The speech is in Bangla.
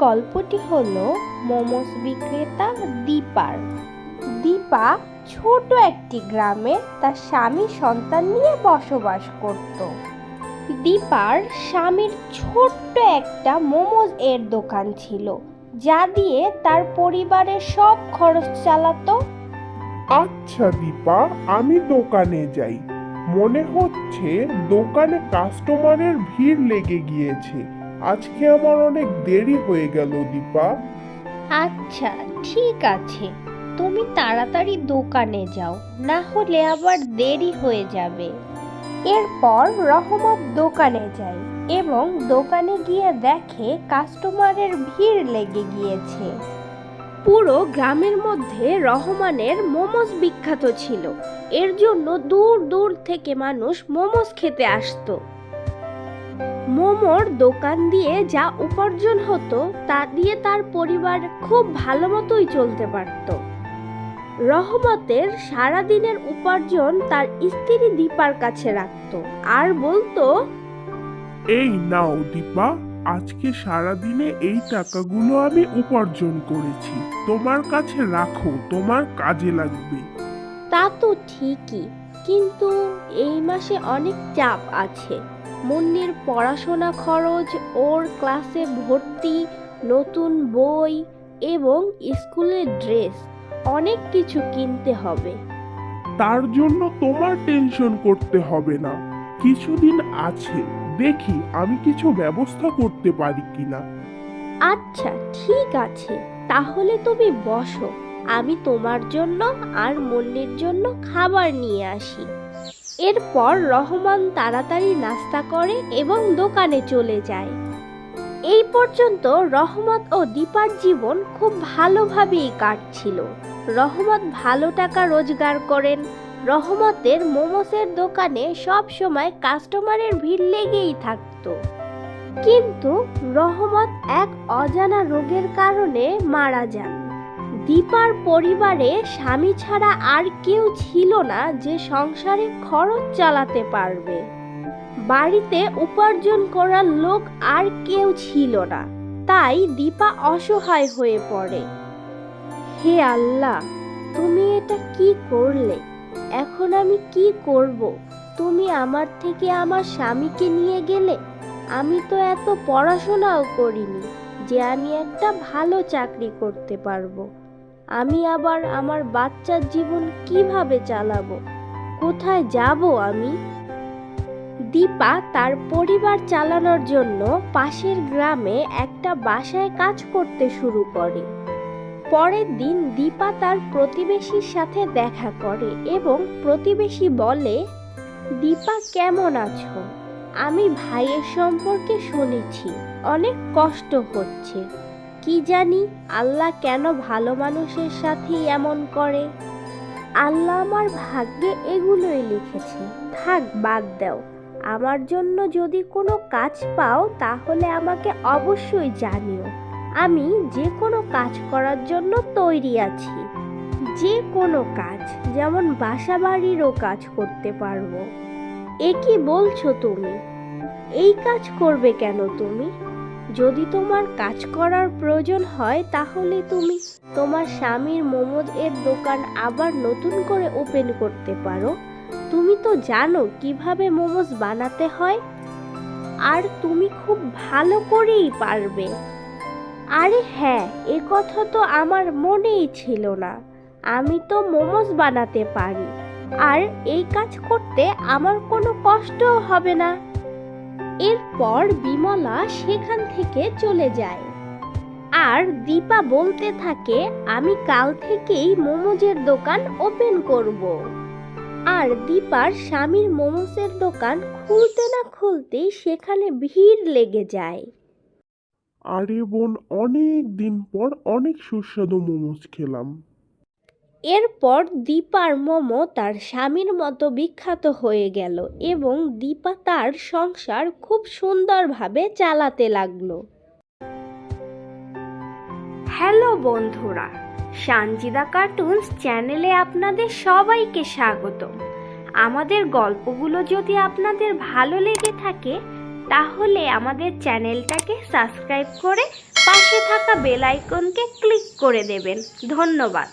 গল্পটি হলো মোমোস বিক্রেতা দীপার। দীপা ছোট একটি গ্রামে তার স্বামী সন্তান নিয়ে বসবাস করত। দীপার স্বামীর ছোট্ট একটা মোমোজ এর দোকান ছিল, যা দিয়ে তার পরিবারের সব খরচ চালাতো। আচ্ছা দীপা, আমি দোকানে যাই। মনে হচ্ছে দোকানে কাস্টমারের ভিড় লেগে গিয়েছে। আজকে আমার অনেক দেরি হয়ে গেল দীপা। আচ্ছা ঠিক আছে, তুমি তাড়াতাড়ি দোকানে যাও, না হলে আবার দেরি হয়ে যাবে। এরপর রহমত দোকানে যায় এবং দোকানে গিয়ে দেখে কাস্টমারের ভিড় লেগে গিয়েছে। পুরো গ্রামের মধ্যে রহমানের মোমোস বিখ্যাত ছিল। এর জন্য দূর দূর থেকে মানুষ মোমোস খেতে আসতো। মোমোর দোকান দিয়ে যা উপার্জন হতো তা দিয়ে তার পরিবার খুব ভালো মতোই চলতে পারত। রহমতের সারাদিনের উপার্জন তার স্ত্রী দীপার কাছে রাখতো আর বলতো, এই নাও দীপা, আজকে সারাদিনে এই টাকাগুলো আমি উপার্জন করেছি। তোমার কাছে রাখো, তোমার কাজে লাগবে। তা তো ঠিকই, কিন্তু এই মাসে অনেক চাপ আছে। মুন্নির পড়াশোনা খরচ, ওর ক্লাসে ভর্তি, নতুন বই এবং স্কুলের ড্রেস, অনেক কিছু কিনতে হবে। তার জন্য তোমার টেনশন করতে হবে না। কিছুদিন আছে, দেখি আমি কিছু ব্যবস্থা করতে পারি কিনা। আচ্ছা ঠিক আছে, তাহলে তুমি বসো, আমি তোমার জন্য আর মুন্নির জন্য খাবার নিয়ে আসি। এরপর রহমান তাড়াতাড়ি নাস্তা করে এবং দোকানে চলে যায়। এই পর্যন্ত রহমত ও দীপার জীবন খুব ভালোভাবেই কাটছিল। রহমত ভালো টাকা রোজগার করেন। রহমতের মোমোসের দোকানে সব সময় কাস্টমারের ভিড় লেগেই থাকতো। কিন্তু রহমত এক অজানা রোগের কারণে মারা যান। দীপার পরিবারে স্বামী ছাড়া আর কেউ ছিল না যে সংসারে খরচ চালাতে পারবে। বাড়িতে উপার্জন করার লোক আর কেউ ছিল না, তাই দীপা অসহায় হয়ে পড়ে। হে আল্লাহ, তুমি এটা কি করলে? এখন আমি কি করব? তুমি আমার থেকে আমার স্বামীকে নিয়ে গেলে। আমি তো এত পড়াশোনাও করিনি যে আমি একটা ভালো চাকরি করতে পারবো। আমি আবার আমার বাচ্চার জীবন কিভাবে চালাবো? কোথায় যাব আমি? দীপা তার পরিবার চালানোর জন্য পাশের গ্রামে একটা বাসায় কাজ করতে শুরু করে। পরের দিন দীপা তার প্রতিবেশীর সাথে দেখা করে এবং প্রতিবেশী বলে, দীপা কেমন আছো? আমি ভাইয়ের সম্পর্কে শুনেছি, অনেক কষ্ট হচ্ছে। কি জানি আল্লাহ কেন ভালো মানুষের সাথেই এমন করে। আল্লাহ আমার ভাগ্যে এগুলোই লিখেছে। থাক, বাদ দাও। আমার জন্য যদি কোনো কাজ পাও তাহলে আমাকে অবশ্যই জানিও। আমি যে কোনো কাজ করার জন্য তৈরি আছি। যে কোনো কাজ, যেমন বাসা বাড়িরও কাজ করতে পারবো। এ কি বলছো তুমি? এই কাজ করবে কেন তুমি? যদি তোমার কাজ করার প্রয়োজন হয় তাহলে তুমি তোমার স্বামীর মোমোজ এর দোকান আবার নতুন করে ওপেন করতে পারো। তুমি তো জানো কিভাবে মোমোজ বানাতে হয়, আর তুমি খুব ভালো করেই পারবে। আরে হ্যাঁ, এ কথা তো আমার মনেই ছিল না। আমি তো মোমোজ বানাতে পারি, আর এই কাজ করতে আমার কোনো কষ্টও হবে না। এরপর বিমলা সেখান থেকে চলে যায় আর দীপা বলতে থাকে, আমি কাল থেকেই মোমোজের দোকান ওপেন করব। আর দীপার স্বামীর মোমোসের দোকান খুলতে না খুলতেই সেখানে ভিড় লেগে যায়। আরে বোন, অনেক দিন পর অনেক সুস্বাদু মোমোস খেলাম। এরপর দীপার মোমো তার স্বামীর মতো বিখ্যাত হয়ে গেল এবং দীপা তার সংসার খুব সুন্দরভাবে চালাতে লাগলো। হ্যালো বন্ধুরা, সানজিদা কার্টুনস চ্যানেলে আপনাদের সবাইকে স্বাগতম। আমাদের গল্পগুলো যদি আপনাদের ভালো লেগে থাকে তাহলে আমাদের চ্যানেলটাকে সাবস্ক্রাইব করে পাশে থাকা বেল আইকনকে ক্লিক করে দেবেন। ধন্যবাদ।